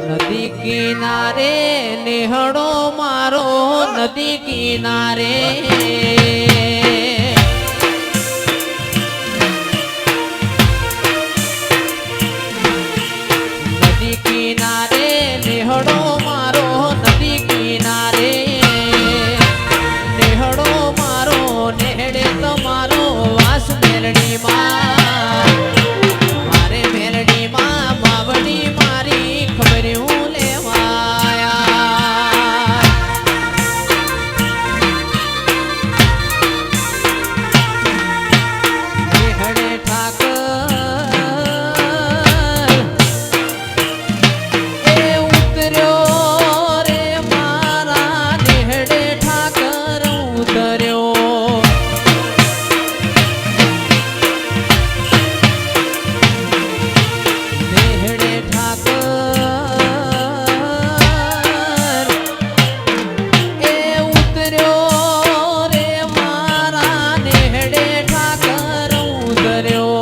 નદી કિનારે નેહડો મારો નદી કિનારે નદી કિનારે નેહડો મારો નદી કિનારે નેહડો મારો નેહડે તમારો વાસ મેલડીમાં મારે મેલડીમાં માવડી મારી ખબર હું લેવાયા નેહડે ઠાકર એ ઉતર્યો રે મારા નેહડે ઠાકર ઉતર્યો નેહડે ઠાકર એ ઉતર્યો રે મારા નેહડે ઠાકર ઉતર્યો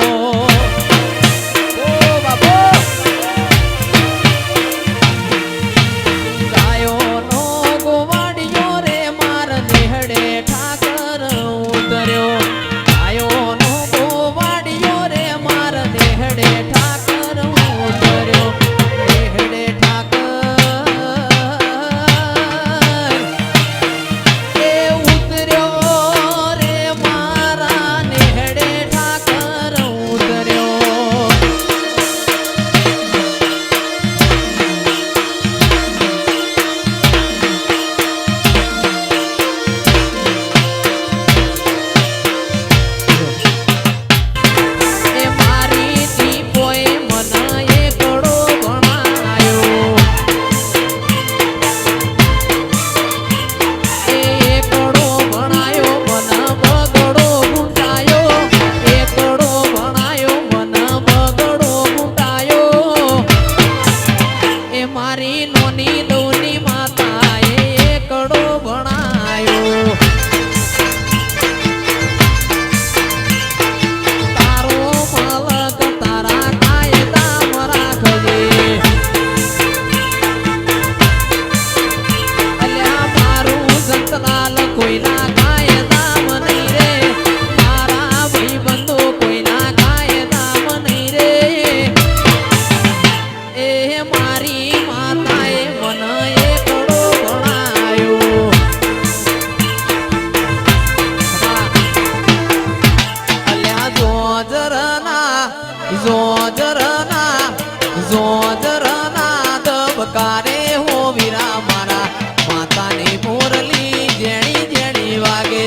ઓ બાબો ગાયોનો ગોવાડિયો રે માર નેહડે ઠાકર ઉતર્યો ગાયોનો ગોવાડિયો રે માર નેહડે ઠાકર ઉતર્યો નેહડે ઠાકર એ ઉતર્યો રે મારા નેહડે ઠાકર ઉતર્યો એ મારી દીપોએ મન એકડો ભણાયો એ એકડો ભણાયો મન બગડો ગુંટાયો એકડો ભણાયો મન બગડો ગુંટાયો એ મારી નોની દોની માતાએ એકડો ભણાયો તારો માલક તારા કાયદા રાખજે અલ્યા મારું સંતલાલ કોઈના કાયદા નહીં રે મારા ભાઈબંધો કોઈના કાયદા નહીં રે એ મારી માતાએ મન એકડો ભણાયો અલ્યા જોજરના દબકારે હો વીરા મારા માતાની મોરલી જેણી જેણી વાગે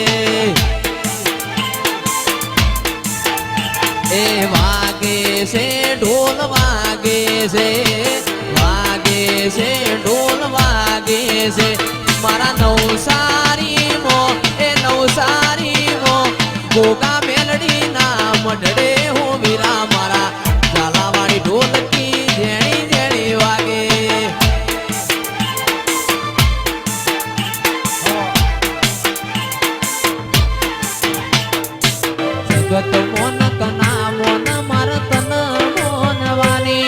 એ વાગે છે ઢોલ વાગે છે ઢોલ વાગે છે મારા નવસારીમાં એ નવસારીમાં ગોગા મેલડીના મઢડે હો વીરા મારા ઝાલાવાડી ઢોલકી જેણી જેણી વાગે જગત મોન કના મોન માર તન મોનવાની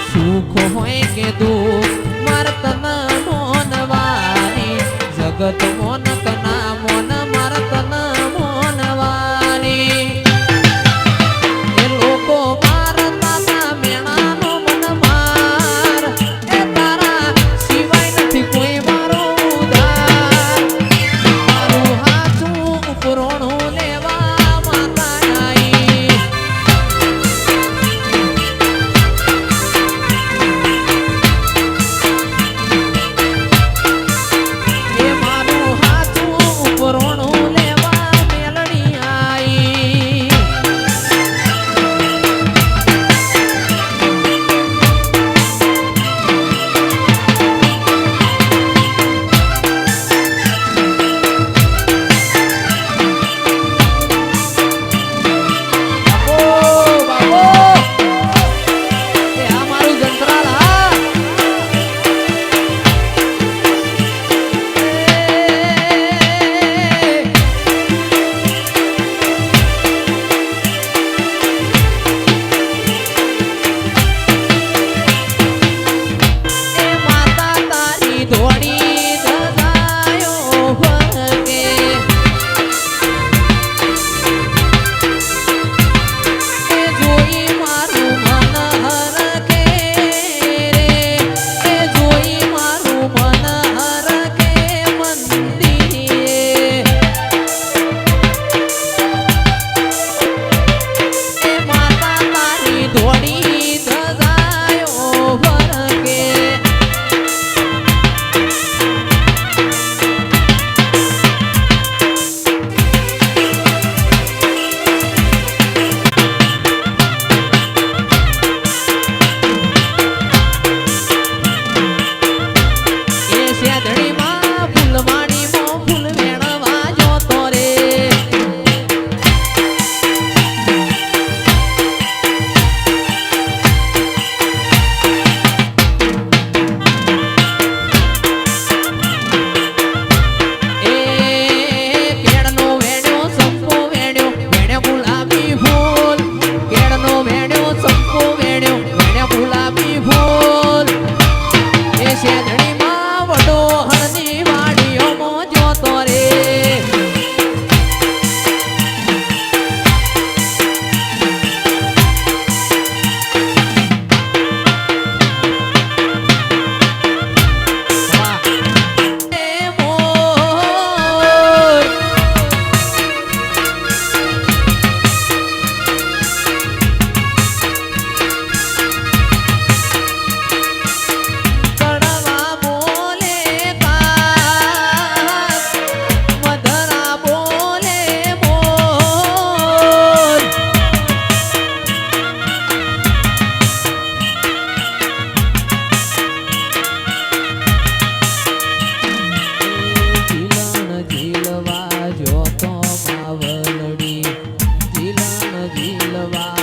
સુખ હોય કે દુઃખ માર તન મોનવાની જગત મોન કના મોન માર તન મોનવાની એ લોકો મારતા તા મેણાનો મન માર એ તારા સિવાય નથી કોઈ મારો ઉધાર મારું હાથું ઉપરોણું લેવા માતા આઈ એ મારું ઝીલવા